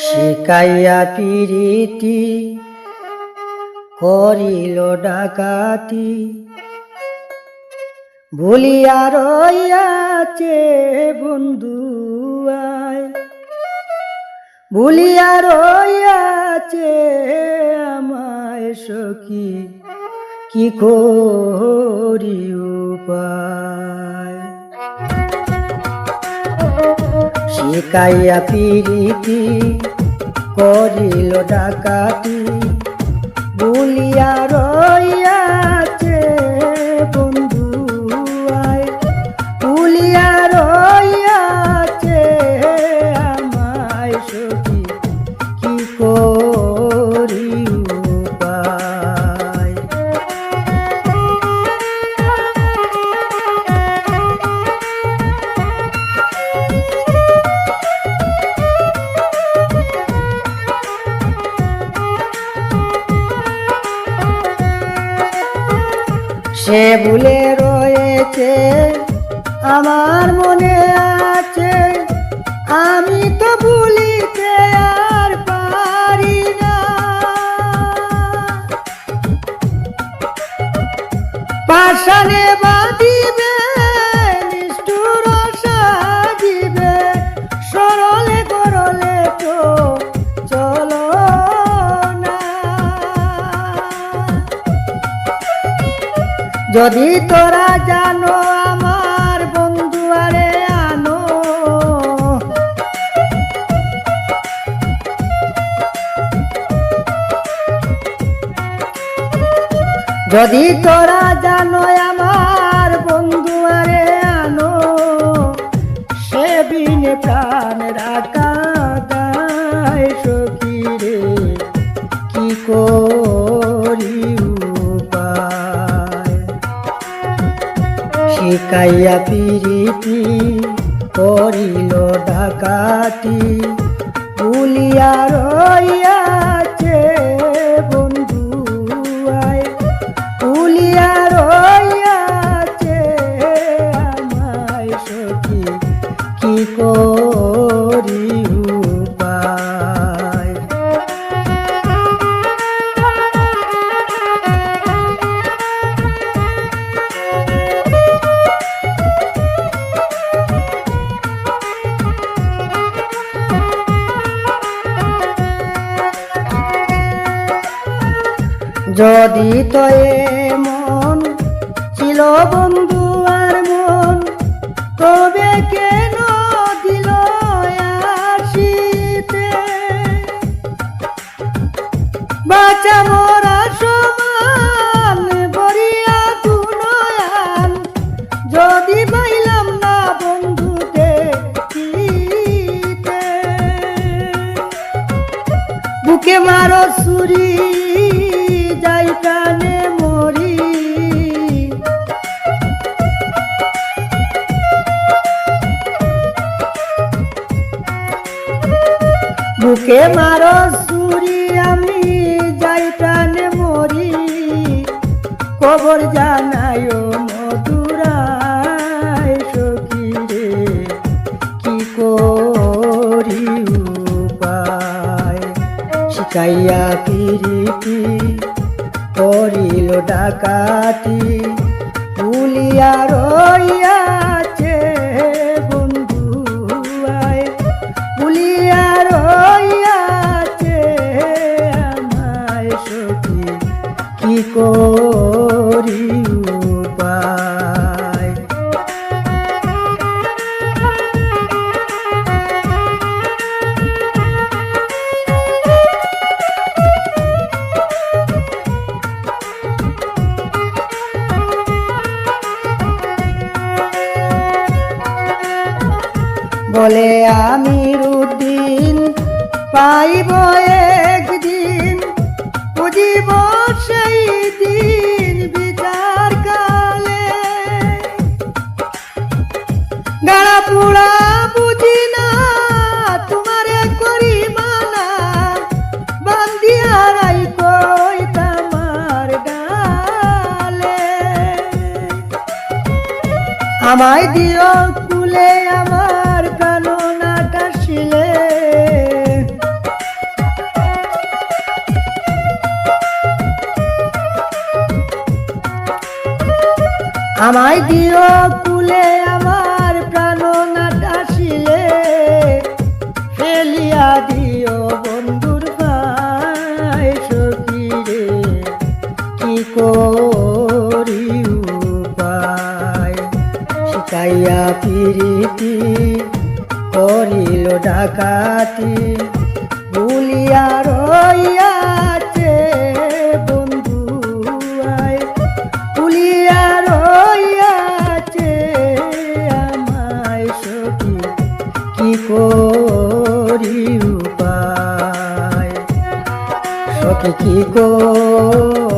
শিকাইয়া পিরিতি করিল ডাকাতি, ভুলিয়া রইয়াছে বন্ধু আয়, ভুলিয়া রইয়াছে আমায় সখী, কি করি উপায়। শিকাইয়া পিরিতি করিল ডাকাতি, ভুলিয়া রইয়াছে বন্ধু আয়, ভুলিয়া রইয়াছে আমায় সখী, কি করি উপায়। সে ভুলে রয়েছে আমার মনে আছে, আমি তো ভুলিতে আর পারি না। পাষাণে বাঁধিবে নিষ্ঠুর সাজিবে, সরলে করলে তো চলো না। যদি তোরা জানো আমার বন্ধু আরে আনো, যদি তোরা জানো আমার বন্ধু আরে আনো, সে বিনে প্রাণ রাখা দায় সখী রে, কি করি উপায়। শিকাইয়া পিরিতি করিল ডাকাতি, ভুলিয়া রইয়াছে বন্ধু আয়, ভুলিয়া রইয়াছে আমায় সখী, কি করি উপায়। যদি তো মন ছিল বন্ধু আর মন, তবে কেন দিল আসিতে। বাঁচা মরা সমান বরিয়া দুনয়ান, যদি পাইলাম না বন্ধু দেখিতে। বুকে মারো ছুরি যাই প্রাণে মরি, বুকে মারো ছুরি আমি যাই প্রাণে মরি। কবর জানায় মধুরায় সখী রে, কি করি উপায়। শিকাইয়া পিরিতি করিল ডাকাতি, ভুলিয়া রইয়াছে বন্ধু আয়, ভুলিয়া রইয়াছে আমায় সখী, কি করি উপায়। বলে আমিরুদ্দিন পাইব একদিন, বুঝিব সেই দিন বিচার কালে। গাড়া পুড়া বুঝি না তোমারে করি মানা, বান্দিয়া রাইখো তোমার গালে। আমায় দিও কুলে আমার কাননাটা শিলে, আমায় দিও কুলে আমার প্রাণনাথ আসিলে ফেলিয়া দিও বন্ধুর পায় সখী রে কি করি উপায় শিখাইয়া প্রীতি করিল ডাকাতি ভুলিয়া রইয়াছে বন্ধু আয় ভুলিয়া রইয়াছে আমায় সখী কি করি উপায় সখী কি করি